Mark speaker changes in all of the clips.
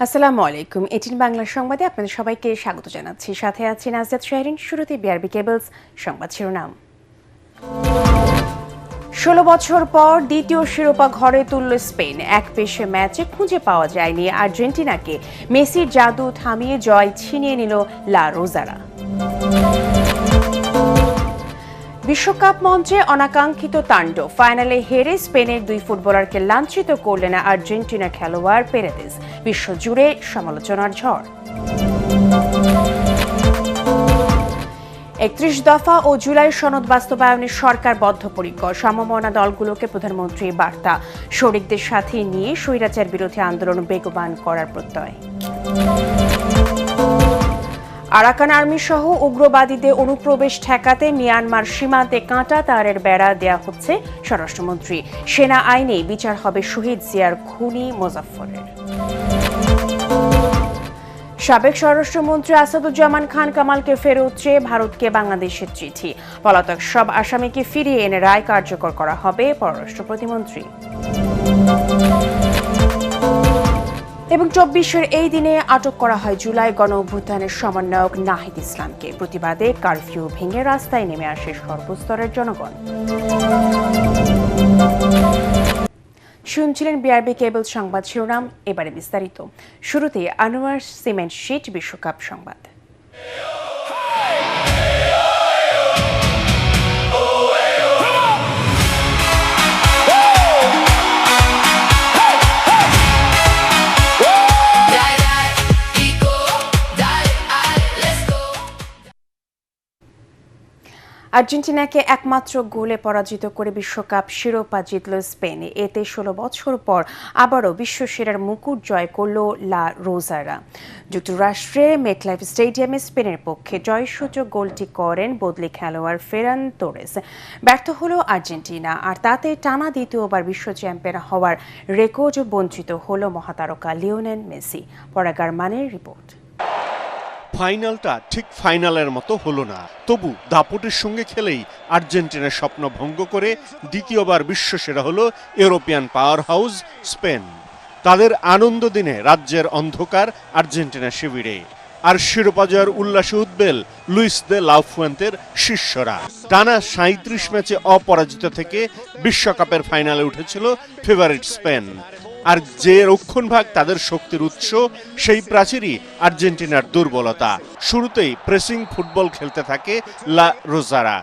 Speaker 1: আসসালামু আলাইকুম। 18 বাংলা সংবাদে আপনাদের সবাইকে স্বাগত জানাচ্ছি। সাথে আছি নাজরাত শাহরিন। শুরুতে বিআরবি কেবলস সংবাদ শিরোনাম। 16 বছর পর দ্বিতীয় শিরোপা ঘরে তুলল স্পেন। এক পেশে ম্যাচে খুঁজে পাওয়া যায়নি আর্জেন্টিনাকে। মেসির জাদু থামিয়ে জয় ছিনিয়ে নিল লা রোজারা। বিশ্বকাপ মঞ্চে অনাকাঙ্ক্ষিত তাণ্ডব। ফাইনালে হেরে স্পেনের দুই ফুটবলারকে লাঞ্ছিত করলেন আর্জেন্টিনা খেলোয়াড় পেরেদেস। বিশ্বজুড়ে সমালোচনার ঝড়। 31 দফা ও জুলাই সনদ বাস্তবায়নে সরকার বদ্ধপরিকর। সমমনা দলগুলোকে প্রধানমন্ত্রীর বার্তা। শরিকদের সাথে নিয়ে স্বৈরাচার বিরোধী আন্দোলন বেগবান করার প্রত্যয়। আরাকান আর্মি সহ উগ্রবাদীদের অনুপ্রবেশ ঠেকাতে মিয়ানমার সীমান্তে কাঁটা তারের বেড়া দেয়া হচ্ছে স্বরাষ্ট্রমন্ত্রী। সেনা আইনে বিচার হবে শহীদ জিয়ার খুনি মোজাফফরের। সাবেক স্বরাষ্ট্রমন্ত্রী আসাদুজ্জামান খান কামালকে ফেরত চেয়ে ভারতকে বাংলাদেশের চিঠি। পলাতক সব আসামিকে ফিরিয়ে এনে রায় কার্যকর করা হবে পররাষ্ট্র প্রতিমন্ত্রী। এবং 24-এর এই দিনে আটক করা হয় জুলাই গণ অভ্যুত্থানের সমন্বয়ক নাহিদ ইসলামকে। প্রতিবাদে কারফিউ ভেঙে রাস্তায় নেমে আসে সর্বস্তরের জনগণ। শুনছিলেন বিআরবি কেবল সংবাদ শিরোনাম, এবারে বিস্তারিত। শুরুতে আনোয়ার সিমেন্ট শিট বিশ্বকাপ সংবাদ। আর্জেন্টিনাকে একমাত্র গোলে পরাজিত করে বিশ্বকাপ শিরোপা জিতল স্পেন। এতে 16 বছর পর আবারও বিশ্বসেরার মুকুট জয় করল লা রোজারা। যুক্তরাষ্ট্রে মেটলাইফ স্টেডিয়ামে স্পেনের পক্ষে জয়সূচক গোলটি করেন বদলি খেলোয়াড় ফেরান তোরেস। ব্যর্থ হল আর্জেন্টিনা, আর তাতে টানা দ্বিতীয়বার বিশ্ব চ্যাম্পিয়ন হওয়ার রেকর্ড বঞ্চিত হল মহাতারকা লিওনেল মেসি। পরাগার মানের রিপোর্ট।
Speaker 2: ফাইনালটা ঠিক ফাইনালের মতো হলো না, তবু দাপটের সঙ্গে খেলেই আর্জেন্টিনার স্বপ্ন ভঙ্গ করে দ্বিতীয়বার বিশ্বসেরা হলো ইউরোপিয়ান পাওয়ার হাউস স্পেন। তাদের আনন্দ দিনে রাজ্যের অন্ধকার আর্জেন্টিনা শিবিরে, আর শিরোপা জয়ের উল্লাসে উদ্বেল লুইস দে লা ফুয়েন্তের শিষ্যরা। টানা 37 ম্যাচে অপরাজিত থেকে বিশ্বকাপের ফাইনালে উঠেছিল ফেভারিট স্পেন। আর যে রক্ষণভাগ তাদের শক্তির উৎস, সেই প্রাচীরই আর্জেন্টিনার দুর্বলতা। শুরুতেই প্রেসিং ফুটবল খেলতে থাকে লা রোজারা।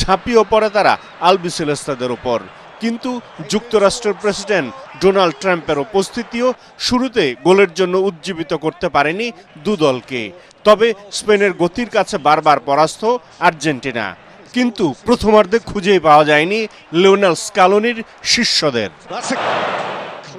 Speaker 2: ঝাঁপিয়ে পড়ে তারা আলবিসেলেস্তাদের ওপর। কিন্তু যুক্তরাষ্ট্রের প্রেসিডেন্ট ডোনাল্ড ট্রাম্পের উপস্থিতিও শুরুতে গোলের জন্য উজ্জীবিত করতে পারেনি দুদলকে। তবে স্পেনের গতির কাছে বারবার পরাস্ত আর্জেন্টিনা। কিন্তু প্রথমার্ধে খুঁজেই পাওয়া যায়নি লিওনেল স্কালোনির শিষ্যদের।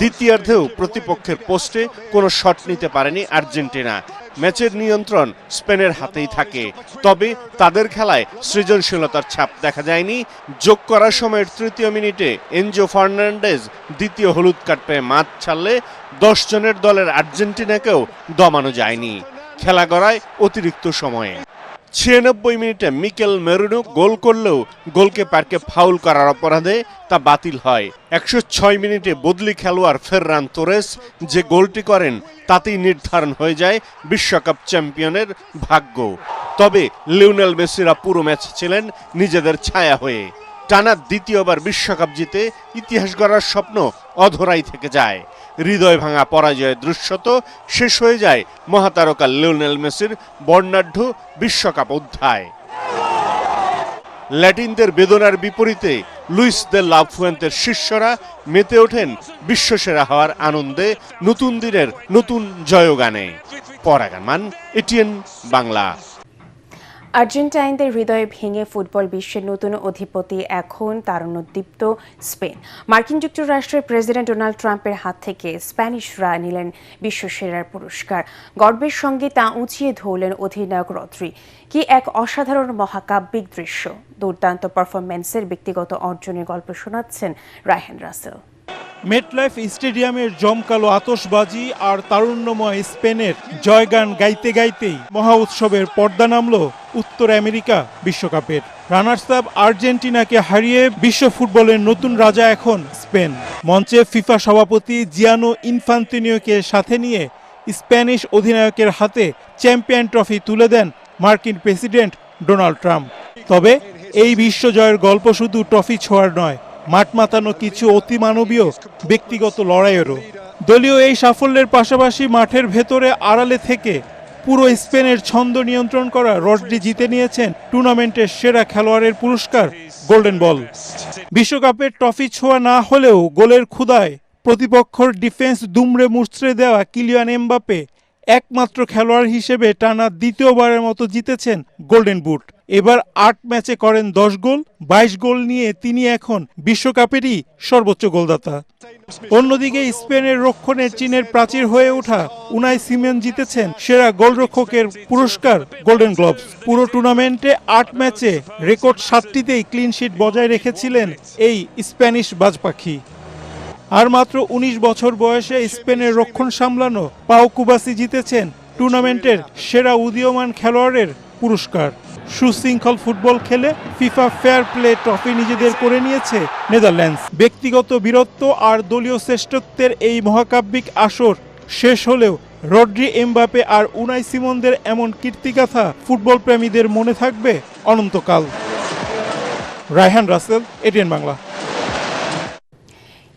Speaker 2: দ্বিতীয়ার্ধেও প্রতিপক্ষের পোস্টে কোনো শট নিতে পারেনি আর্জেন্টিনা। ম্যাচের নিয়ন্ত্রণ স্পেনের হাতেই থাকে, তবে তাদের খেলায় সৃজনশীলতার ছাপ দেখা যায়নি। যোগ করার সময়ের তৃতীয় মিনিটে এনজো ফার্নান্ডেজ দ্বিতীয় হলুদ কার্ড পেয়ে মাঠ ছাড়লে 10 জনের দলের আর্জেন্টিনাকেও দমানো যায়নি। খেলা গড়ায় অতিরিক্ত সময়ে। 96 মিনিটে মিকেল মেরিনো গোল করলেও গোলকিপারকে ফাউল করার অপরাধে তা বাতিল হয়। 106 মিনিটে বদলি খেলোয়াড় ফেররান তোরেস যে গোলটি করেন, তাতেই নির্ধারণ হয়ে যায় বিশ্বকাপ চ্যাম্পিয়নের ভাগ্য। তবে লিওনেল মেসিরা পুরো ম্যাচ ছিলেন নিজেদের ছায়া হয়ে। টানা দ্বিতীয়বার বিশ্বকাপ জিতে ইতিহাস গড়ার স্বপ্ন অধরাই থেকে যায়। হৃদয় ভাঙা পরাজয়ের দৃশ্যত শেষ হয়ে যায় মহাতারকা লিওনেল মেসির বর্ণাঢ্য বিশ্বকাপ অধ্যায়। ল্যাটিনদের বেদনার বিপরীতে লুইস দে লা ফুয়েন্তের শিষ্যরা মেতে ওঠেন বিশ্বসেরা হওয়ার আনন্দে, নতুন দিনের নতুন জয়গানে। পরাগান মান, এটিএন বাংলা।
Speaker 1: আর্জেন্টাইনদের হৃদয় ভেঙে ফুটবল বিশ্বের নতুন অধিপতি এখন তারুণ্যদীপ্ত স্পেন। মার্কিন যুক্তরাষ্ট্রের প্রেসিডেন্ট ডোনাল্ড ট্রাম্পের হাত থেকে স্প্যানিশরা নিলেন বিশ্বসেরার পুরস্কার। গর্বের সঙ্গে তা উঁচিয়ে ধরলেন অধিনায়ক রদ্রি। কি এক অসাধারণ মহাকাব্যিক দৃশ্য! দুর্দান্ত পারফরম্যান্সের ব্যক্তিগত অর্জনের গল্প শোনাচ্ছেন রায়হান রাসেল।
Speaker 3: মেটলাইফ স্টেডিয়ামের জমকালো আতশবাজি আর তারুণ্যময় স্পেনের জয়গান গাইতে গাইতেই মহা উৎসবের পর্দা নামল উত্তর আমেরিকা বিশ্বকাপের। রানার্স আপ আর্জেন্টিনাকে হারিয়ে বিশ্ব ফুটবলের নতুন রাজা এখন স্পেন। মঞ্চে ফিফা সভাপতি জিয়ানো ইনফান্তিনোকে সাথে নিয়ে স্প্যানিশ অধিনায়কের হাতে চ্যাম্পিয়ন ট্রফি তুলে দেন মার্কিন প্রেসিডেন্ট ডোনাল্ড ট্রাম্প। তবে এই বিশ্বজয়ের গল্প শুধু ট্রফি ছোঁয়ার নয়, মাঠ মাতানো কিছু অতিমানবীয় ব্যক্তিগত লড়াইয়েরও। দলীয় এই সাফল্যের পাশাপাশি মাঠের ভেতরে আড়ালে থেকে পুরো স্পেনের ছন্দ নিয়ন্ত্রণ করা রড্রি জিতে নিয়েছেন টুর্নামেন্টের সেরা খেলোয়াড়ের পুরস্কার গোল্ডেন বল। বিশ্বকাপের ট্রফি ছোঁয়া না হলেও গোলের ক্ষুধায় প্রতিপক্ষর ডিফেন্স দুমড়ে মুচড়ে দেওয়া কিলিয়ান এমবাপ্পে একমাত্র খেলোয়াড় হিসেবে টানা দ্বিতীয়বারের মতো জিতেছেন গোল্ডেন বুট। এবার ৮ ম্যাচে করেন ১০ গোল, ২২ গোল নিয়ে তিনি এখন বিশ্বকাপেরই সর্বোচ্চ গোলদাতা। অন্যদিকে স্পেনের রক্ষণে চীনের প্রাচীর হয়ে ওঠা উনাই সিমেন জিতেছেন সেরা গোলরক্ষকের পুরস্কার গোল্ডেন গ্লোভস। পুরো টুর্নামেন্টে ৮ ম্যাচে রেকর্ড ৭টিতেই ক্লিনশিট বজায় রেখেছিলেন এই স্প্যানিশ বাজপাখি। আর মাত্র ১৯ বছর বয়সে স্পেনের রক্ষণ সামলানো পাও কুবাসি জিতেছেন টুর্নামেন্টের সেরা উদীয়মান খেলোয়াড়ের পুরস্কার। সুশৃঙ্খল ফুটবল খেলে ফিফা ফেয়ার প্লে ট্রফি নিজেদের করে নিয়েছে নেদারল্যান্ডস। ব্যক্তিগত বীরত্ব আর দলীয় শ্রেষ্ঠত্বের এই মহাকাব্যিক আসর শেষ হলেও রড্রি, এমবাপে আর উনাই সিমনদের এমন কীর্তিগাথা ফুটবল প্রেমীদের মনে থাকবে অনন্তকাল। রায়হান রাসেল, এটিএন বাংলা।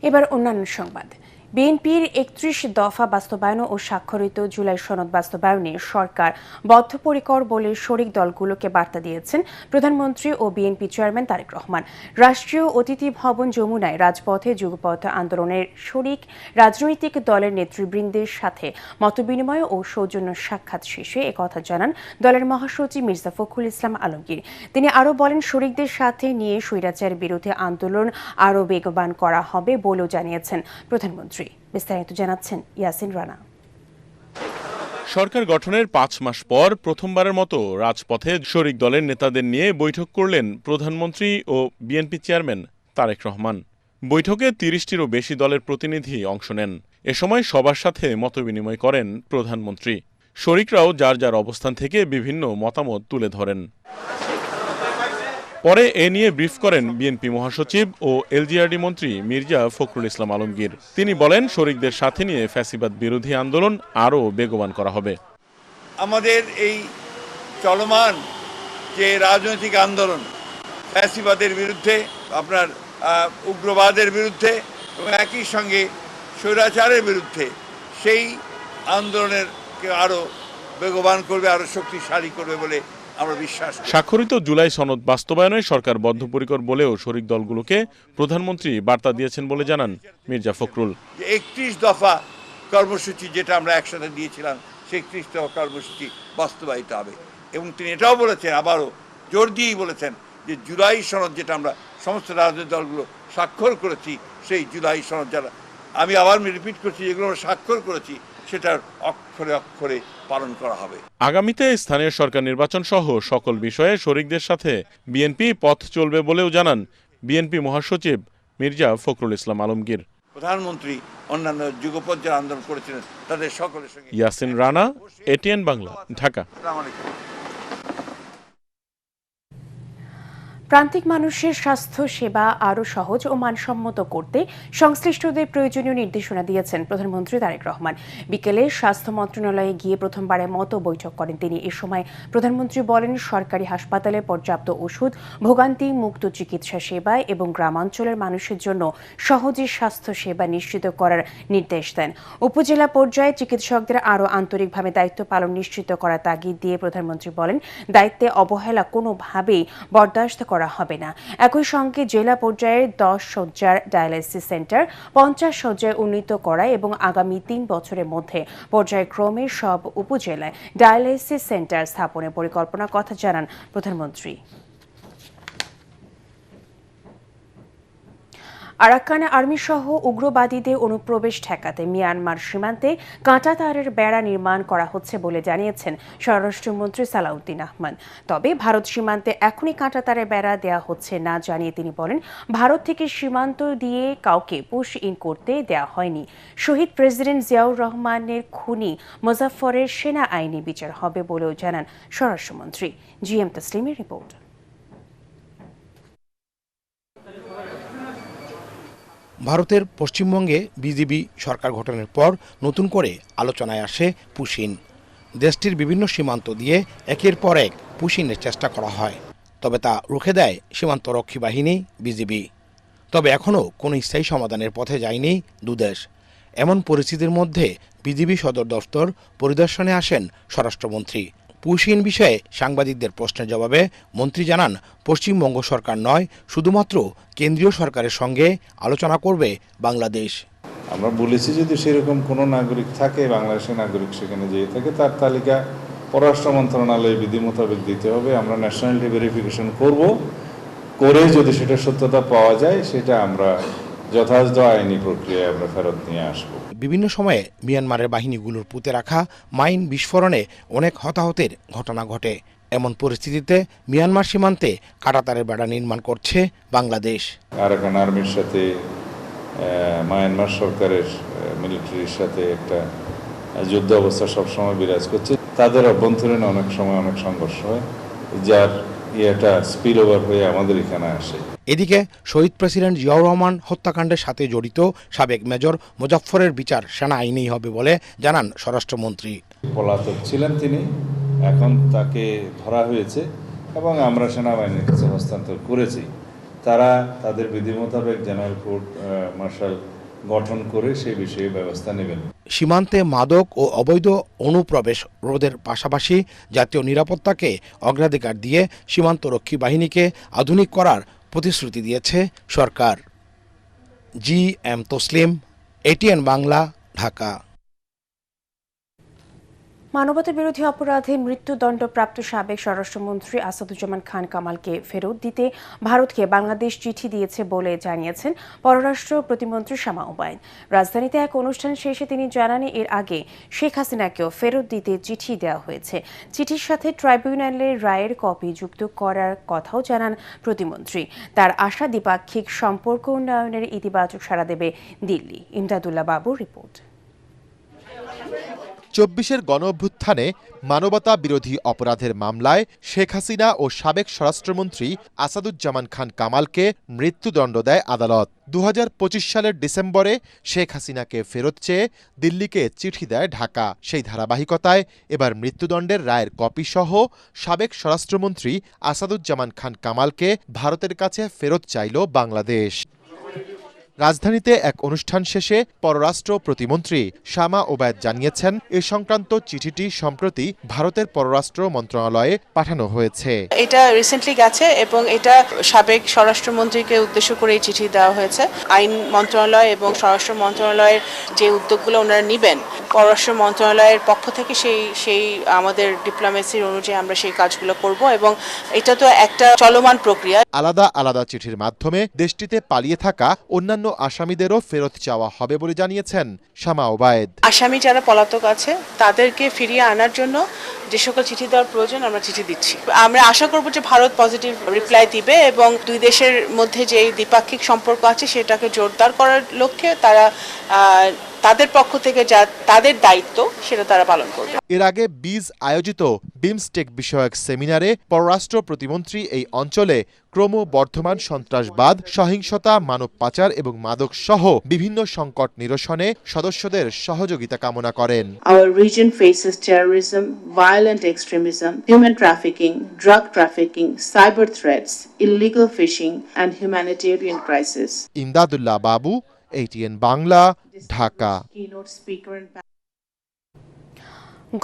Speaker 1: এবার অন্যান্য সংবাদ। বিএনপির ৩১ দফা বাস্তবায়ন ও স্বাক্ষরিত জুলাই সনদ বাস্তবায়নে সরকার বদ্ধপরিকর বলে শরিক দলগুলোকে বার্তা দিয়েছেন প্রধানমন্ত্রী ও বিএনপি চেয়ারম্যান তারেক রহমান। রাষ্ট্রীয় অতিথি ভবন যমুনায় রাজপথে যুগপথ আন্দোলনের শরিক রাজনৈতিক দলের নেতৃবৃন্দের সাথে মতবিনিময় ও সৌজন্য সাক্ষাৎ শেষে একথা জানান দলের মহাসচিব মির্জা ফখরুল ইসলাম আলমগীর। তিনি আরও বলেন, শরিকদের সাথে নিয়ে স্বৈরাচার বিরোধী আন্দোলন আরও বেগবান করা হবে বলেও জানিয়েছেন প্রধানমন্ত্রী। বিস্তারিত জানাচ্ছেন ইয়াসিন রানা।
Speaker 4: সরকার গঠনের ৫ মাস পর প্রথমবারের মতো রাজপথে শরিক দলের নেতাদের নিয়ে বৈঠক করলেন প্রধানমন্ত্রী ও বিএনপি চেয়ারম্যান তারেক রহমান। বৈঠকে ৩০টিরও বেশি দলের প্রতিনিধি অংশ নেন। এ সময় সবার সাথে মতবিনিময় করেন প্রধানমন্ত্রী। শরিকরাও যার যার অবস্থান থেকে বিভিন্ন মতামত তুলে ধরেন। পরে এ নিয়ে ব্রিফ করেন বিএনপি মহাসচিব ও এলজিআরডি মন্ত্রী মির্জা ফখরুল ইসলাম আলমগীর। তিনি বলেন, শরিকদের সাথে নিয়ে ফ্যাসিবাদ বিরোধী আন্দোলন আরও বেগবান করা হবে।
Speaker 5: আমাদের এই চলমান যে রাজনৈতিক আন্দোলন ফ্যাসিবাদের বিরুদ্ধে, আপনার উগ্রবাদের বিরুদ্ধে এবং একই সঙ্গে স্বৈরাচারের বিরুদ্ধে, সেই আন্দোলনেরকে আরও বেগবান করবে, আরও শক্তিশালী করবে বলে আমরা বিশ্বাস করি।
Speaker 4: স্বাক্ষরিত জুলাই সনদ বাস্তবায়নে সরকার বদ্ধপরিকর বলেও শরিক দলগুলোকে প্রধানমন্ত্রী বার্তা দিয়েছেন বলে জানান মির্জা ফখরুল।
Speaker 5: ৩১ দফা কর্মসূচি যেটা আমরা একসাথে দিয়েছিলাম, সেই ৩১ দফা কর্মসূচি বাস্তবায়িত হবে। এবং তিনি এটাও বলেছেন, আবারও জোর দিয়েই বলেছেন যে জুলাই সনদ যেটা আমরা সমস্ত রাজনৈতিক দলগুলো স্বাক্ষর করেছি, সেই জুলাই সনদ যারা, আমি আবার রিপিট করছি, যেগুলো আমরা স্বাক্ষর করেছি সেটার অক্ষরে অক্ষরে পালন করা হবে।
Speaker 4: আগামীতে স্থানীয় সরকার নির্বাচন সহ সকল বিষয়ে শরিকদের সাথে বিএনপি পথ চলবে বলেও জানান বিএনপি মহাসচিব মির্জা ফখরুল ইসলাম আলমগীর।
Speaker 5: প্রধানমন্ত্রী অন্যান্য যুগপৎ যারা আন্দোলন করেছিলেন তাদের সকলের সঙ্গে।
Speaker 4: ইয়াসিন রানা, এটিএন বাংলা, ঢাকা।
Speaker 1: প্রান্তিক মানুষের স্বাস্থ্য সেবা আরও সহজ ও মানসম্মত করতে সংশ্লিষ্টদের প্রয়োজনীয় নির্দেশনা দিয়েছেন প্রধানমন্ত্রী তারেক রহমান। বিকেলে স্বাস্থ্য মন্ত্রণালয়ে গিয়ে প্রথমবারের মতো বৈঠক করেন তিনি। এ সময় প্রধানমন্ত্রী বলেন, সরকারি হাসপাতালে পর্যাপ্ত ওষুধ, ভোগান্তি মুক্ত চিকিৎসা সেবা এবং গ্রামাঞ্চলের মানুষের জন্য সহজে স্বাস্থ্য সেবা নিশ্চিত করার নির্দেশ দেন। উপজেলা পর্যায়ে চিকিৎসকদের আরও আন্তরিকভাবে দায়িত্ব পালন নিশ্চিত করার তাগিদ দিয়ে প্রধানমন্ত্রী বলেন, দায়িত্বে অবহেলা কোনোভাবেই বরদাস্ত করা হবে না। একই সঙ্গে জেলা পর্যায়ে ১০ শয্যার ডায়ালাইসিস সেন্টার ৫০ শয্যায় উন্নীত করা এবং আগামী ৩ বছরের মধ্যে পর্যায়ক্রমে সব উপজেলায় ডায়ালাইসিস সেন্টার স্থাপনের পরিকল্পনার কথা জানান প্রধানমন্ত্রী। আরাকানে আর্মি সহ উগ্রবাদীদের অনুপ্রবেশ ঠেকাতে মিয়ানমার সীমান্তে কাঁটাতারের বেড়া নির্মাণ করা হচ্ছে বলে জানিয়েছেন স্বরাষ্ট্রমন্ত্রী সালাউদ্দিন আহমেদ। তবে ভারত সীমান্তে এখনই কাঁটাতারের বেড়া দেওয়া হচ্ছে না জানিয়ে তিনি বলেন, ভারত থেকে সীমান্ত দিয়ে কাউকে পুশ ইন করতে দেওয়া হয়নি। শহীদ প্রেসিডেন্ট জিয়াউর রহমানের খুনি মুজাফফরের সেনা আইনি বিচার হবে বলেও জানান স্বরাষ্ট্রমন্ত্রী। জিএম তসলিমের রিপোর্ট।
Speaker 6: ভারতের পশ্চিমবঙ্গে বিজেপি সরকার গঠনের পর নতুন করে আলোচনায় আসে পুশিন। দেশটির বিভিন্ন সীমান্ত দিয়ে একের পর এক পুশিনের চেষ্টা করা হয়, তবে তা রুখে দেয় সীমান্তরক্ষী বাহিনী বিজিবি। তবে এখনও কোনো স্থায়ী সমাধানের পথে যায়নি দুদেশ। এমন পরিস্থিতির মধ্যে বিজিবি সদর দফতর পরিদর্শনে আসেন স্বরাষ্ট্রমন্ত্রী। পুশিন বিষয়ে সাংবাদিকদের প্রশ্নের জবাবে মন্ত্রী জানান, পশ্চিমবঙ্গ সরকার নয়, শুধুমাত্র কেন্দ্রীয় সরকারের সঙ্গে আলোচনা করবে বাংলাদেশ।
Speaker 7: আমরা বলেছি যদি সেরকম কোনো নাগরিক থাকে, বাংলাদেশের নাগরিক সেখানে যেয়ে থাকে, তার তালিকা পররাষ্ট্র মন্ত্রণালয়ে বিধি মোতাবেক দিতে হবে। আমরা ন্যাশনালিটি ভেরিফিকেশন করব, করে যদি সেটা সত্যতা পাওয়া যায় সেটা আমরা যথাযথ আইনি প্রক্রিয়ায় আমরা ফেরত নিয়ে আসব।
Speaker 6: বিভিন্ন সময়ে মিয়ানমারের বাহিনীগুলোর পুঁতে রাখা মাইন বিস্ফোরণে অনেক হতাহতের ঘটনা ঘটে। এমন পরিস্থিতিতে মিয়ানমার সীমান্তে কাঁটাতারের বেড়া নির্মাণ করছে বাংলাদেশ।
Speaker 7: আরাকান আর্মির সাথে মায়ানমার সরকারের মিলিটারির সাথে একটা যুদ্ধ অবস্থা সবসময় বিরাজ করছে। তাদের অভ্যন্তরীণ অনেক সময় অনেক সংঘর্ষ হয়, যার এটা স্পিল ওভার হয়ে আমাদের এখানে আসে।
Speaker 6: এদিকে শহীদ প্রেসিডেন্ট জিয়াউর রহমান হত্যাকাণ্ডের সাথে জড়িত সাবেক মেজর মোজাফফরের বিচার সেনা আইনেই হবে বলে জানান স্বরাষ্ট্রমন্ত্রী।
Speaker 7: পলাতক ছিলেন তিনি, এখন তাকে ধরা হয়েছে এবং আমরা সেনাবাহিনীর কাছে হস্তান্তর করেছি। তারা তাদের বিধি মোতাবেক জেনারেল কোর্ট মার্শাল গঠন করে সেই বিষয়ে ব্যবস্থা নেবেন।
Speaker 6: সীমান্তে মাদক ও অবৈধ অনুপ্রবেশ রোধের পাশাপাশি জাতীয় নিরাপত্তাকে অগ্রাধিকার দিয়ে সীমান্তরক্ষী বাহিনীকে আধুনিক করার প্রতিশ্রুতি দিয়েছে সরকার। জি.এম. তসলিম, এটিএন বাংলা, ঢাকা।
Speaker 1: মানবতা বিরোধী অপরাধে মৃত্যুদণ্ডপ্রাপ্ত সাবেক স্বরাষ্ট্রমন্ত্রী আসাদুজ্জামান খান কামালকে ফেরত দিতে ভারতকে বাংলাদেশ চিঠি দিয়েছে বলে জানিয়েছেন পররাষ্ট্র প্রতিমন্ত্রী শামা ওবায়দ। রাজধানীতে এক অনুষ্ঠান শেষে তিনি জানান, এর আগে শেখ হাসিনাকেও ফেরত দিতে চিঠি দেওয়া হয়েছে। চিঠির সাথে ট্রাইব্যুনালের রায়ের কপি যুক্ত করার কথাও জানান প্রতিমন্ত্রী। তার আশা দ্বিপাক্ষিক সম্পর্ক উন্নয়নের ইতিবাচক সাড়া দেবে দিল্লি। ইমদাদুল্লাহ বাবুর রিপোর্ট।
Speaker 8: ২৪-এর গণঅভ্যুত্থানে মানবতা বিরোধী অপরাধের মামলায় শেখ হাসিনা ও সাবেক স্বরাষ্ট্রমন্ত্রী আসাদুজ্জামান খান কামালকে মৃত্যুদণ্ড দেয় আদালত। ২০২৫ সালের ডিসেম্বরে শেখ হাসিনাকে ফেরত চেয়ে দিল্লিকে চিঠি দেয় ঢাকা। সেই ধারাবাহিকতায় এবার মৃত্যুদণ্ডের রায়ের কপি সহ সাবেক স্বরাষ্ট্রমন্ত্রী আসাদুজ্জামান খান কামালকে ভারতের কাছে ফেরত চাইল বাংলাদেশ। রাজধানীতে এক অনুষ্ঠান শেষে পররাষ্ট্র প্রতিমন্ত্রী শামা ওবায়দ জানিয়েছেন, এ সংক্রান্ত চিঠিটি সম্প্রতি ভারতের পররাষ্ট্র মন্ত্রণালয়ে পাঠানো হয়েছে।
Speaker 9: এটা রিসেন্টলি গেছে এবং এটা সাবেক স্বরাষ্ট্রমন্ত্রীকে উদ্দেশ্য করে এই চিঠি দেওয়া হয়েছে। আইন মন্ত্রণালয় এবং স্বরাষ্ট্র মন্ত্রণালয়ের যে উদ্যোগগুলো ওনারা নেবেন, পররাষ্ট্র মন্ত্রণালয়ের পক্ষ থেকে সেই আমাদের ডিপ্লোমেসির অনুযায়ী আমরা সেই কাজগুলো করব এবং এটা তো একটা চলমান প্রক্রিয়া।
Speaker 8: আলাদা আলাদা চিঠির মাধ্যমে দেশটিতে পালিয়ে থাকা অন্যান্য আসামিদেরও ফেরত চাওয়া হবে বলে জানিয়েছেন শামা ওবায়দ।
Speaker 9: আসামি যারা পলাতক আছে তাদেরকে ফিরিয়ে আনার জন্য যে সকল চিঠি দেওয়ার প্রয়োজন আমরা চিঠি দিচ্ছি। আমরা আশা করব যে ভারত পজিটিভ রিপ্লাই দিবে এবং দুই দেশের মধ্যে যে দ্বিপাক্ষিক সম্পর্ক আছে সেটাকে জোরদার করার লক্ষ্যে তারা তাদের পক্ষ থেকে যা তাদের দায়িত্ব সেটা তারা পালন করবে।
Speaker 8: এর আগে বিজ আয়োজিত বিমস্টেক বিষয়ক সেমিনারে পররাষ্ট্র প্রতিমন্ত্রী এই অঞ্চলে ক্রমবর্ধমান সন্ত্রাসবাদ, সহিংসতা, মানব পাচার এবং মাদক সহ বিভিন্ন সংকট নিরসনে সদস্যদের সহযোগিতা কামনা করেন।
Speaker 10: Our region faces terrorism, violent extremism, human trafficking, drug trafficking, cyber threats, illegal fishing and humanitarian crisis.
Speaker 8: Imdadullah Babu, ATN Bangla, Dhaka.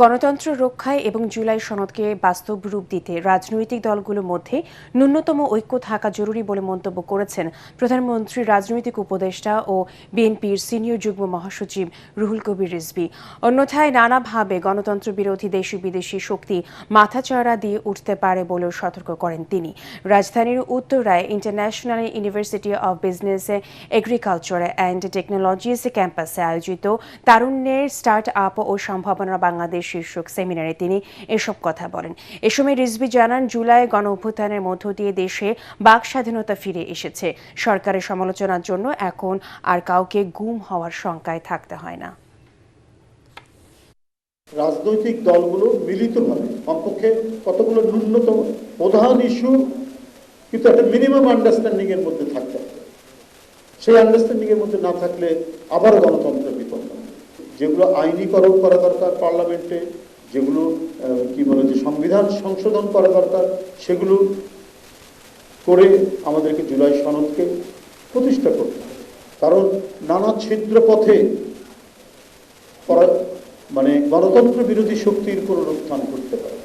Speaker 1: গণতন্ত্র রক্ষায় এবং জুলাই সনদকে বাস্তব রূপ দিতে রাজনৈতিক দলগুলোর মধ্যে ন্যূনতম ঐক্য থাকা জরুরি বলে মন্তব্য করেছেন প্রধানমন্ত্রীর রাজনৈতিক উপদেষ্টা ও বিএনপির সিনিয়র যুগ্ম মহাসচিব রুহুল কবির রিজভী। অন্যথায় নানাভাবে গণতন্ত্র বিরোধী দেশি বিদেশি শক্তি মাথাচাড়া দিয়ে উঠতে পারে বলেও সতর্ক করেন তিনি। রাজধানীর উত্তরায় international university of business, agriculture and technologies ক্যাম্পাসে আয়োজিত তারুণ্যের স্টার্ট আপ ও সম্ভাবনা বাংলাদেশ শীর্ষক সেমিনারে তিনি এসব কথা বলেন। এ সময় রিজভী জানান, জুলাই গণ অভ্যুত্থানের মধ্য দিয়ে দেশে বাক স্বাধীনতা ফিরে এসেছে। সরকারের সমালোচনার জন্য এখন আর কাউকে গুম হওয়ার শঙ্কায় থাকতে হয় না।
Speaker 11: রাজনৈতিক দলগুলো মিলিতভাবে কমপক্ষে কতগুলো ন্যূনতম প্রধান ইস্যু কিন্তু একটা মিনিমাম আন্ডারস্ট্যান্ডিং এর মধ্যে থাকতে হবে। সেই আন্ডারস্ট্যান্ডিং এর মধ্যে না থাকলে আবারও গণতন্ত্রের বিপন্ন। যেগুলো আইনীকরণ করা দরকার পার্লামেন্টে, যেগুলো যে সংবিধান সংশোধন করা দরকার, সেগুলো করে আমাদেরকে জুলাই সনদকে প্রতিষ্ঠা করতে হবে। কারণ নানা ছিদ্র পথে গণতন্ত্র বিরোধী শক্তির পুনরুত্থান করতে পারে।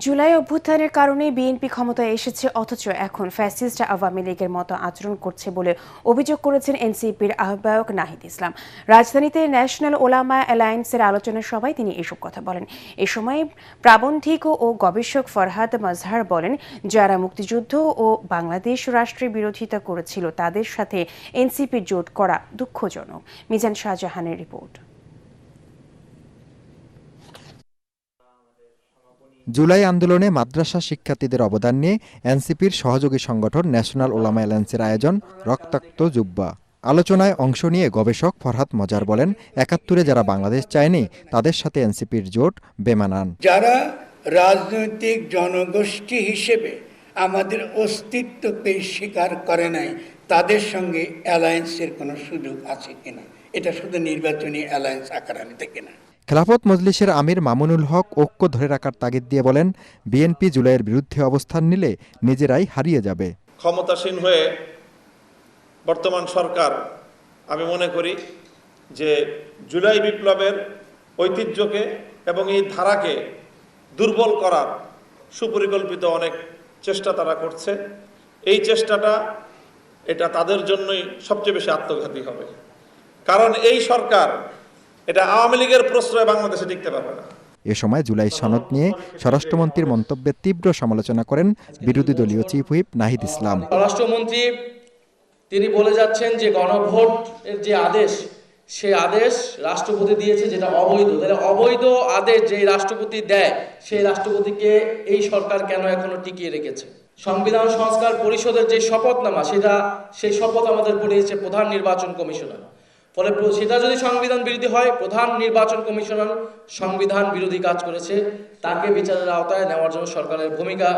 Speaker 1: জুলাই অভ্যুত্থানের কারণে বিএনপি ক্ষমতায় এসেছে, অথচ এখন ফ্যাসিস্ট আওয়ামী লীগের মতো আচরণ করছে বলে অভিযোগ করেছেন এনসিপির আহ্বায়ক নাহিদ ইসলাম। রাজধানীতে ন্যাশনাল ওলামা অ্যালায়েন্সের আলোচনা সভায় তিনি এসব কথা বলেন। এ সময় প্রাবন্ধিক ও গবেষক ফরহাদ মাজহার বলেন, যারা মুক্তিযুদ্ধ ও বাংলাদেশ রাষ্ট্রের বিরোধিতা করেছিল তাদের সাথে এনসিপির জোট করা দুঃখজনক। মিজান শাহজাহানের রিপোর্ট।
Speaker 12: জুলাই আন্দোলনে মাদ্রাসা শিক্ষার্থীদের অবদান নিয়ে এনসিপির সহযোগী সংগঠন ন্যাশনাল ওলামা অ্যালায়েন্সের আয়োজন রক্তাক্ত জুব্বা। আলোচনায় অংশ নিয়ে গবেষক ফরহাদ মজার বলেন, ৭১-এ যারা বাংলাদেশ চায়নি তাদের সাথে এনসিপির জোট বেমানান।
Speaker 13: যারা রাজনৈতিক জনগোষ্ঠী হিসেবে আমাদের অস্তিত্বকে স্বীকার করে নাই, তাদের সঙ্গে অ্যালায়েন্সের কোনো সুযোগ আছে কিনা, এটা শুধু নির্বাচনী অ্যালায়েন্স আকারে নিতে কিনা।
Speaker 12: খেলাফত মজলিসের আমির মামুনুল হক ঐক্য ধরে রাখার তাগিদ দিয়ে বলেন, বিএনপি জুলাইয়ের বিরুদ্ধে অবস্থান নিলে নিজেরাই হারিয়ে যাবে।
Speaker 14: ক্ষমতাসীন হয়ে বর্তমান সরকার, আমি মনে করি যে জুলাই বিপ্লবের ঐতিহ্যকে এবং এই ধারাকে দুর্বল করার সুপরিকল্পিত অনেক চেষ্টা তারা করছে। এই চেষ্টাটা এটা তাদের জন্যই সবচেয়ে বেশি আত্মঘাতী হবে, কারণ এই সরকার এটা আওয়ামী লীগের প্রশ্রয়ে বাংলাদেশে টিকতে পারবে না।
Speaker 12: এ সময় জুলাই সনদ নিয়ে স্বরাষ্ট্রমন্ত্রীর মন্তব্যের তীব্র সমালোচনা করেন বিরোধী দলীয় চিফ হুইপ নাহিদ ইসলাম।
Speaker 15: স্বরাষ্ট্রমন্ত্রী তিনি বলে যাচ্ছেন যে গণভোটের যে আদেশ, সেই আদেশ রাষ্ট্রপতি দিয়েছে যেটা অবৈধ। তাহলে অবৈধ আদেশ যে রাষ্ট্রপতি দেয়, সেই রাষ্ট্রপতিকে এই সরকার কেন এখনো টিকিয়ে রেখেছে? সংবিধান সংস্কার পরিষদের যে শপথনামা, সেই শপথ আমাদের পড়িয়েছে প্রধান নির্বাচন কমিশনার। ফলে সেটা যদি সংবিধান বিরোধী হয়, প্রধান নির্বাচন কমিশনার সংবিধান বিরোধী কাজ করেছে, তাকে বিচারের আওতায় নেওয়ার জন্য সরকারের ভূমিকা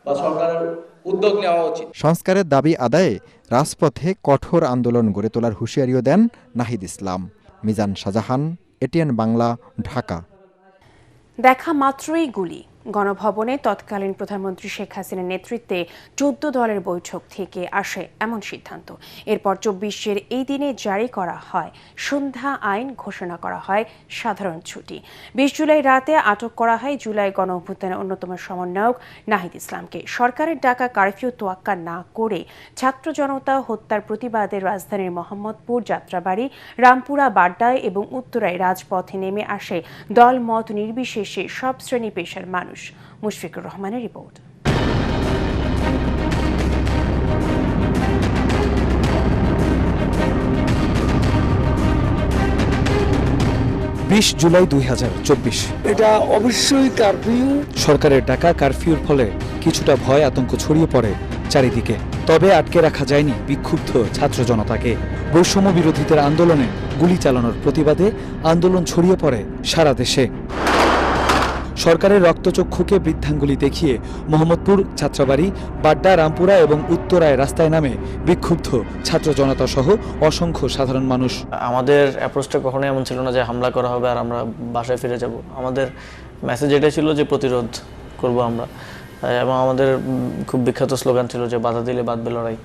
Speaker 15: বা সরকারের উদ্যোগ নেওয়া উচিত।
Speaker 12: সংস্কারের দাবি আদায়ে রাজপথে কঠোর আন্দোলন গড়ে তোলার হুঁশিয়ারিও দেন নাহিদ ইসলাম। মিজান শাহজাহান, এটিএন বাংলা, ঢাকা।
Speaker 1: দেখা মাত্রই গুলি। গণভবনে তৎকালীন প্রধানমন্ত্রী শেখ হাসিনার নেতৃত্বে 14 দলের বৈঠক থেকে আসে এমন সিদ্ধান্ত। এরপর 24-এর এই দিনে জারি করা হয় সন্ধ্যা আইন, ঘোষণা করা হয় সাধারণ ছুটি। 20 জুলাই রাতে আটক করা হয় জুলাই গণ অভ্যুত্থানের অন্যতম সমন্বয়ক নাহিদ ইসলামকে। সরকারের ডাকা কারফিউ তোয়াক্কা না করে ছাত্র জনতা হত্যার প্রতিবাদে রাজধানীর মোহাম্মদপুর, যাত্রাবাড়ি, রামপুরা, বাড্ডায় এবং উত্তরায় রাজপথে নেমে আসে দল মত নির্বিশেষে সব শ্রেণী পেশার মানুষ। মুশফিকুর রহমানের রিপোর্ট।
Speaker 16: 20 জুলাই 2024।
Speaker 17: এটা অবশ্যই কারফিউ।
Speaker 16: সরকারের ডাকা কারফিউর ফলে কিছুটা ভয় আতঙ্ক ছড়িয়ে পড়ে চারিদিকে। তবে আটকে রাখা যায়নি বিক্ষুব্ধ ছাত্র জনতাকে। বৈষম্য বিরোধীদের আন্দোলনে গুলি চালানোর প্রতিবাদে আন্দোলন ছড়িয়ে পড়ে সারা দেশে। সরকারের রক্তচক্ষুকে বৃদ্ধাঙ্গুলি দেখিয়ে মোহাম্মদপুর, যাত্রাবাড়ি, বাড্ডা, রামপুরা এবং উত্তরায় রাস্তায় নামে বিক্ষুব্ধ ছাত্র জনতা সহ অসংখ্য সাধারণ মানুষ।
Speaker 18: আমাদের অ্যাপ্রোচটা কখনোই এমন ছিল না যে হামলা করা হবে আর আমরা বাসায় ফিরে যাব। আমাদের মেসেজ এটাই ছিল যে প্রতিরোধ করব আমরা, এবং আমাদের খুব বিখ্যাত স্লোগান ছিল যে বাধা দিলে বাঁধবে লড়াই।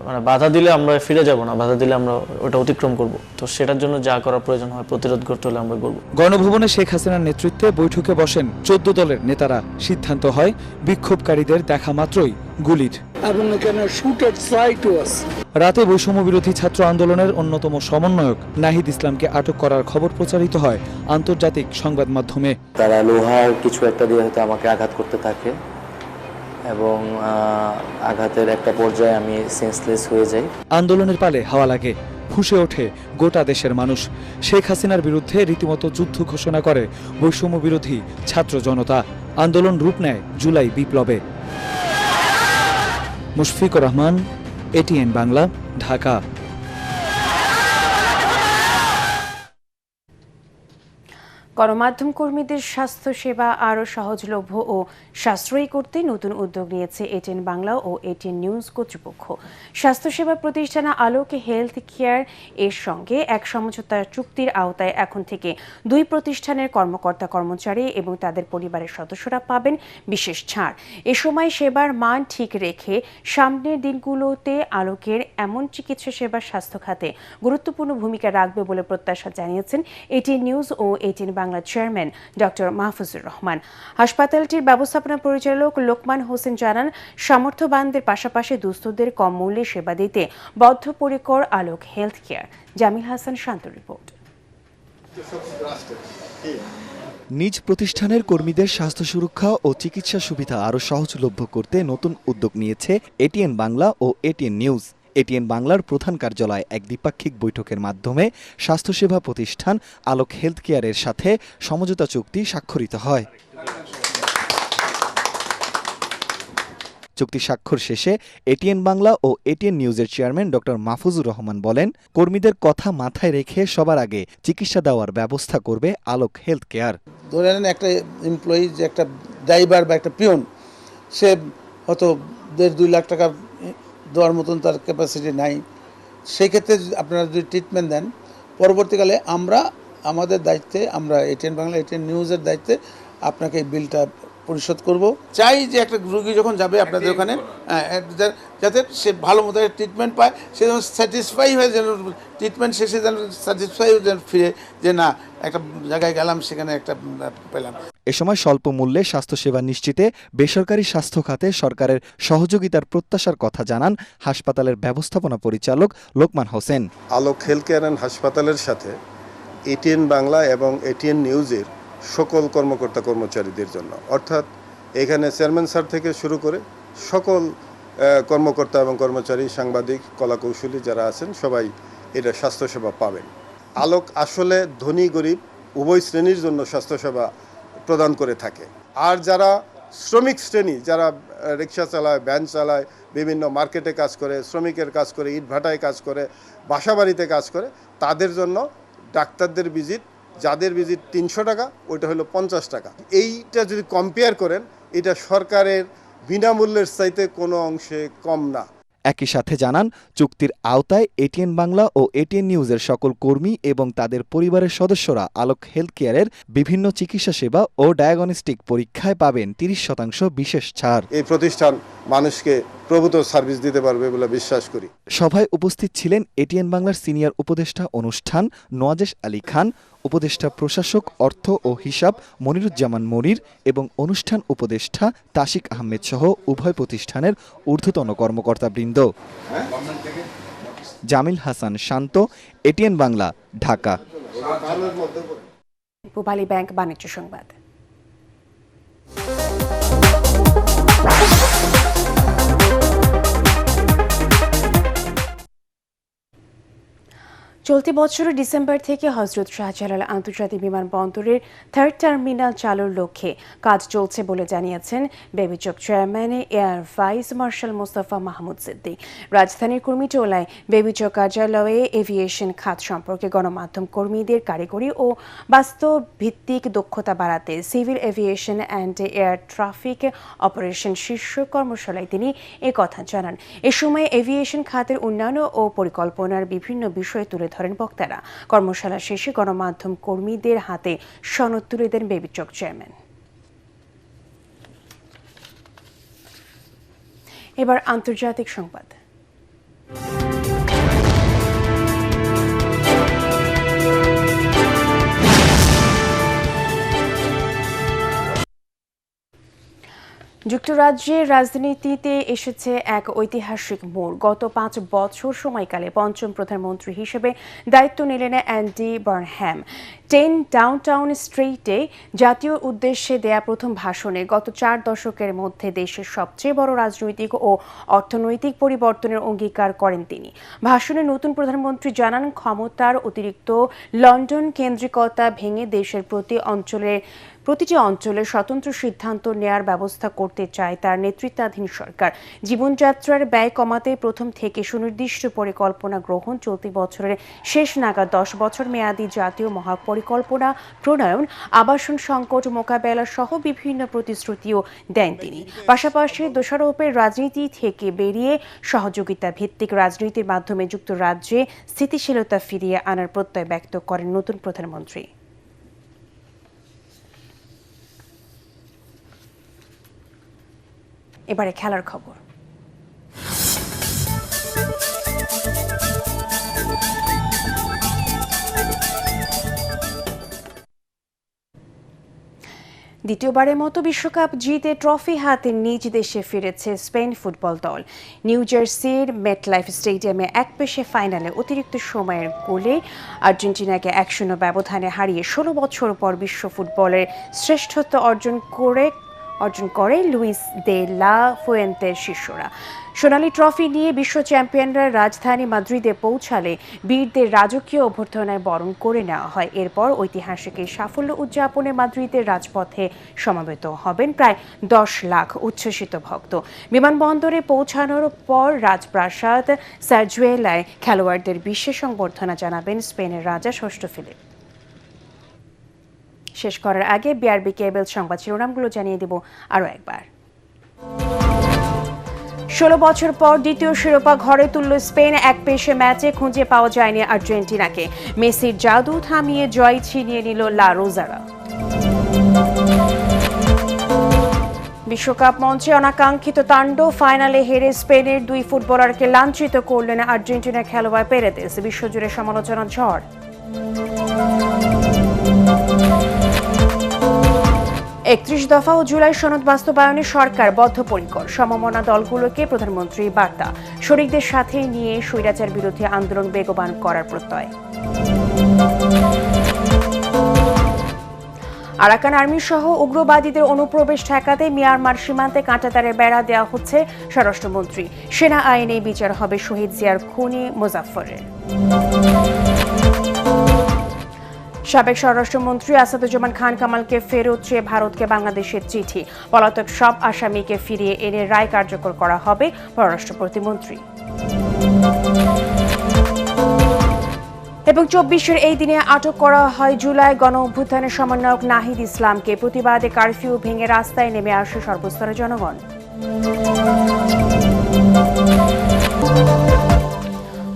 Speaker 18: মানে বাধা দিলে আমরা ফিরে যাব না, বাধা দিলে আমরা ওটা অতিক্রম করব। তো সেটার জন্য যা করার প্রয়োজন হয়, প্রতিরোধ করতে হলে আমরা করব।
Speaker 16: গণভবনে শেখ হাসিনার নেতৃত্বে বৈঠকে বসেন 14 দলের নেতারা। সিদ্ধান্ত হয় বিক্ষোভকারীদের দেখা মাত্রই গুলির।
Speaker 17: এবং এখানে শুটেড সাইটও আছে।
Speaker 16: রাতে বৈষম্য বিরোধী ছাত্র আন্দোলনের অন্যতম সমন্বয়ক নাহিদ ইসলামকে আটক করার খবর প্রচারিত হয় আন্তর্জাতিক সংবাদ মাধ্যমে।
Speaker 19: তারা লোহার কিছু একটা দিয়ে হয়তো আমাকে আঘাত করতে থাকে এবং আঘাতের একটা পর্যায়ে আমি সেন্সলেস হয়ে যাই।
Speaker 16: আন্দোলনের পালে হাওয়া লাগে, ফুঁসে ওঠে গোটা দেশের মানুষ। শেখ হাসিনার বিরুদ্ধে রীতিমতো যুদ্ধ ঘোষণা করে বৈষম্য বিরোধী ছাত্র জনতা। আন্দোলন রূপ নেয় জুলাই বিপ্লবে। মুশফিকুর রহমান, এটিএন বাংলা, ঢাকা।
Speaker 1: গণমাধ্যম কর্মীদের স্বাস্থ্যসেবা আরও সহজলভ্য ও সাশ্রয়ী করতে নতুন উদ্যোগ নিয়েছে এটিএন বাংলা ও এটিএন নিউজ কর্তৃপক্ষ। স্বাস্থ্যসেবা প্রতিষ্ঠান আলোক হেলথ কেয়ার এর সঙ্গে এক সমঝোতা চুক্তির আওতায় এখন থেকে দুই প্রতিষ্ঠানের কর্মকর্তা কর্মচারী এবং তাদের পরিবারের সদস্যরা পাবেন বিশেষ ছাড়। এ সময় সেবার মান ঠিক রেখে সামনের দিনগুলোতে আলোকের এমন চিকিৎসা সেবা স্বাস্থ্য খাতে গুরুত্বপূর্ণ ভূমিকা রাখবে বলে প্রত্যাশা জানিয়েছেন এটিএন নিউজ ও এটিএন বাংলার চেয়ারম্যান ডক্টর মাহফুজুর রহমান। হাসপাতালটির ব্যবস্থাপনা পরিচালক লোকমান হোসেন জানান, সামর্থ্যবানদের পাশাপাশি দুস্থদের কম মূল্যে সেবা দিতে বদ্ধপরিকর আলোক হেলথ কেয়ার। জামিল হাসান শান্ত রিপোর্ট।
Speaker 20: নিজ প্রতিষ্ঠানের কর্মীদের স্বাস্থ্য সুরক্ষা ও চিকিৎসা সুবিধা আরও সহজলভ্য করতে নতুন উদ্যোগ নিয়েছে এটিএন বাংলা ও এটিএন নিউজ। এটিএন বাংলার প্রধান কার্যালয়ে এক দ্বিপাক্ষিক বৈঠকের মাধ্যমে স্বাস্থ্যসেবা প্রতিষ্ঠান আলোক হেলথ কেয়ারের সাথে সমঝোতা চুক্তি স্বাক্ষরিত হয়। চুক্তি স্বাক্ষর শেষে এটিএন বাংলা ও এটিএন নিউজের চেয়ারম্যান ডক্টর মাহফুজুর রহমান বলেন, কর্মীদের কথা মাথায় রেখে সবার আগে চিকিৎসা দেওয়ার ব্যবস্থা করবে আলোক হেলথ কেয়ার।
Speaker 21: ধরে নেন একটা এমপ্লয়ি, যে একটা ড্রাইভার বা একটা পিয়ন, সে হয়তো 1.5-2 লাখ টাকা দেওয়ার মতন তার ক্যাপাসিটি নাই। সেক্ষেত্রে আপনারা যদি ট্রিটমেন্ট দেন, পরবর্তীকালে আমরা আমাদের দায়িত্বে, আমরা এটিএন বাংলা এটিএন নিউজের দায়িত্বে আপনাকে এই বিলটা পরিশোধ করব। চাই যে একটা রোগী যখন যাবে আপনাদের ওখানে, যাতে সে ভালো মতো ট্রিটমেন্ট পায়, সে যেন স্যাটিসফাই হয়ে, যেন ট্রিটমেন্ট শেষে যেন স্যাটিসফাই যেন ফিরে, যে না একটা জায়গায় গেলাম সেখানে একটা পেলাম।
Speaker 20: এ সময় স্বল্প মূল্যে স্বাস্থ্যসেবা নিশ্চিতে বেসরকারি স্বাস্থ্য খাতে সরকারের সহযোগিতার প্রত্যাশার কথা জানান হাসপাতালের ব্যবস্থাপনা পরিচালক লোকমান হোসেন।
Speaker 22: আলোক হেলথ কেয়ার অ্যান্ড হাসপাতালের সাথে এটিএন বাংলা এবং এটিএন নিউজের সকল কর্মকর্তা কর্মচারীদের জন্য, অর্থাৎ এখানে চেয়ারম্যান স্যার থেকে শুরু করে সকল কর্মকর্তা এবং কর্মচারী, সাংবাদিক, কলাকৌশলী যারা আছেন সবাই এটা স্বাস্থ্যসেবা পাবেন। আলোক আসলে ধনী গরিব উভয় শ্রেণীর জন্য স্বাস্থ্যসেবা প্রদান করে থাকে। আর যারা শ্রমিক শ্রেণী, যারা রিক্সা চালায়, ভ্যান চালায়, বিভিন্ন মার্কেটে কাজ করে, শ্রমিকের কাজ করে, ইটভাটায় কাজ করে, বাসাবাড়িতে কাজ করে, তাদের জন্য ডাক্তারদের ভিজিট, যাদের ভিজিট 300 টাকা, ওইটা হলো 50 টাকা। এইটা যদি কম্পেয়ার করেন, এটা সরকারের বিনামূল্যের চাইতে কোনো অংশে কম না।
Speaker 20: একই সাথে জানান, চুক্তির আওতায় এটিএন বাংলা ও এটিএন নিউজের সকল কর্মী এবং তাদের পরিবারের সদস্যরা আলোক হেলথ কেয়ারের বিভিন্ন চিকিৎসা সেবা ও ডায়াগনস্টিক পরীক্ষায় পাবেন 30% বিশেষ ছাড়।
Speaker 22: এই প্রতিষ্ঠান মানুষকে প্রভূত সার্ভিস দিতে পারবে বলে বিশ্বাস করি।
Speaker 20: সভায় উপস্থিত ছিলেন এটিএন বাংলার সিনিয়র উপদেষ্টা অনুষ্ঠান নওয়াজেশ আলী খান, উপদেষ্টা প্রশাসক অর্থ ও হিসাব মনিরুজ্জামান মনির এবং অনুষ্ঠান উপদেষ্টা তাশিক আহমেদ সহ উভয় প্রতিষ্ঠানের ঊর্ধ্বতন কর্মকর্তাবৃন্দ। জামিল হাসান শান্ত, এটিএন বাংলা, ঢাকা।
Speaker 1: পূবালী ব্যাংক বাণিজ্য সংবাদ। চলতি বছরের ডিসেম্বর থেকে হজরত শাহজালাল আন্তর্জাতিক বিমানবন্দরের 3rd টার্মিনাল চালুর লক্ষ্যে কাজ চলছে বলে জানিয়েছেন বেবিচক chairman air vice marshal Mostafa Mahmud Siddique. রাজধানীর কুর্মিটোলায় বেবিচক কার্যালয়ে এভিয়েশন খাত সম্পর্কে গণমাধ্যম কর্মীদের কারিগরি ও বাস্তব ভিত্তিক দক্ষতা বাড়াতে civil aviation and air traffic operation শীর্ষক কর্মশালায় তিনি কথা জানান। এ সময় এভিয়েশন খাতের উন্নয়ন ও পরিকল্পনার বিভিন্ন বিষয় তুলে ধরেন বক্তারা। কর্মশালা শেষে গণমাধ্যম কর্মীদের হাতে সনদ তুলে দেন বেবিচক চেয়ারম্যান। এবার আন্তর্জাতিক সংবাদ। যুক্তরাজ্যের রাজনীতিতে এসেছে এক ঐতিহাসিক মোড়। গত 5 বছর সময়কালে পঞ্চম প্রধানমন্ত্রী হিসেবে দায়িত্ব নিলেন অ্যান্ডি বার্নহ্যাম। 10 ডাউনটাউন স্ট্রিটে জাতীয় উদ্দেশ্যে দেয়া প্রথম ভাষণে গত 4 দশকের মধ্যে দেশের সবচেয়ে বড় রাজনৈতিক ও অর্থনৈতিক পরিবর্তনের অঙ্গীকার করেন তিনি। ভাষণে নতুন প্রধানমন্ত্রী জানান, ক্ষমতার অতিরিক্ত লন্ডন কেন্দ্রিকতা ভেঙে দেশের প্রতি অঞ্চলের প্রতিটি অঞ্চলে স্বতন্ত্র সিদ্ধান্ত নেয়ার ব্যবস্থা করতে চায় তার নেতৃত্বাধীন সরকার। জীবনযাত্রার ব্যয় কমাতে প্রথম থেকে সুনির্দিষ্ট পরিকল্পনা গ্রহণ, চলতি বছরের শেষ নাগাদ 10 বছর মেয়াদী জাতীয় মহাপরিকল্পনা প্রণয়ন, আবাসন সংকট মোকাবেলা সহ বিভিন্ন প্রতিশ্রুতিও দেন তিনি। পাশাপাশি দোষারোপের রাজনীতি থেকে বেরিয়ে সহযোগিতা ভিত্তিক রাজনীতির মাধ্যমে যুক্তরাজ্যে স্থিতিশীলতা ফিরিয়ে আনার প্রত্যয় ব্যক্ত করেন নতুন প্রধানমন্ত্রী। এবারে খেলার খবর। দ্বিতীয়বারের মতো বিশ্বকাপ জিতে ট্রফি হাতে নিজ দেশে ফিরেছে স্পেন ফুটবল দল। নিউ জার্সির মেটলাইফ স্টেডিয়ামে একপেশে ফাইনালে অতিরিক্ত সময়ের গোলে আর্জেন্টিনাকে 1-0 ব্যবধানে হারিয়ে 16 বছর পর বিশ্ব ফুটবলের শ্রেষ্ঠত্ব অর্জন করে লুইস দে লা ফুয়েন্তের শিষ্যরা। সোনালী ট্রফি নিয়ে বিশ্ব চ্যাম্পিয়নরা রাজধানী মাদ্রিদে পৌঁছালে বীরদের রাজকীয় অভ্যর্থনায় বরণ করে নেওয়া হয়। এরপর ঐতিহাসিক এই সাফল্য উদযাপনে মাদ্রিদের রাজপথে সমাবেত হবেন প্রায় 10 লাখ উচ্ছ্বসিত ভক্ত। বিমানবন্দরে পৌঁছানোর পর রাজপ্রাসাদ সার্জুয়েলায় খেলোয়াড়দের বিশেষ সংবর্ধনা জানাবেন স্পেনের রাজা ষষ্ঠ ফিলিপ। শেষ করার আগে বিআরবি কেবল সংবাদ শিরোনামগুলো জানিয়ে দেব আরও একবার। 16 বছর পর দ্বিতীয় শিরোপা ঘরে তুলল স্পেন। একপেশে ম্যাচে খুঁজে পাওয়া যায়নি আর্জেন্টিনাকে। মেসির জাদু থামিয়ে জয় ছিনিয়ে নিল লা রোজারা। বিশ্বকাপ মঞ্চে অনাকাঙ্ক্ষিত তাণ্ডব, ফাইনালে হেরে স্পেনের 2 ফুটবলারকে লাঞ্ছিত করলেন আর্জেন্টিনার খেলোয়াড় পেরেদেস। বিশ্বজুড়ে সমালোচনার ঝড়। 31 দফা ও জুলাই সনদ বাস্তবায়নে সরকার বদ্ধপরিকর। সমমনা দলগুলোকে প্রধানমন্ত্রীর বার্তা। শরিকদের সাথে নিয়ে স্বৈরাচার বিরোধী আন্দোলন বেগবান করার প্রত্যয়। আরাকান আর্মি সহ উগ্রবাদীদের অনুপ্রবেশ ঠেকাতে মিয়ানমার সীমান্তে কাঁটাতারের বেড়া দেওয়া হচ্ছে স্বরাষ্ট্রমন্ত্রী। সেনা আইনে বিচার হবে শহীদ জিয়ার খুনি মোজাফফরের। সাবেক স্বরাষ্ট্রমন্ত্রী আসাদুজ্জামান খান কামালকে ফেরত চেয়ে ভারতকে বাংলাদেশের চিঠি। পলাতক সব আসামিকে ফিরিয়ে এনে রায় কার্যকর করা হবে পররাষ্ট্র প্রতিমন্ত্রী। এবং 24-এর এই দিনে আটক করা হয় জুলাই গণ অভ্যুত্থানের সমন্বয়ক নাহিদ ইসলামকে। প্রতিবাদে কারফিউ ভেঙে রাস্তায় নেমে আসে সর্বস্তরের জনগণ।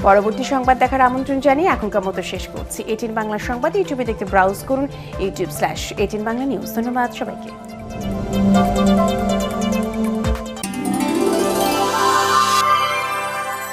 Speaker 1: পরবর্তী সংবাদ দেখার আমন্ত্রণ জানিয়ে এখনকার মতো শেষ করছি। 18 বাংলা সংবাদ ইউটিউবে দেখতে ব্রাউজ করুন youtube/18 বাংলা নিউজ। ধন্যবাদ সবাইকে।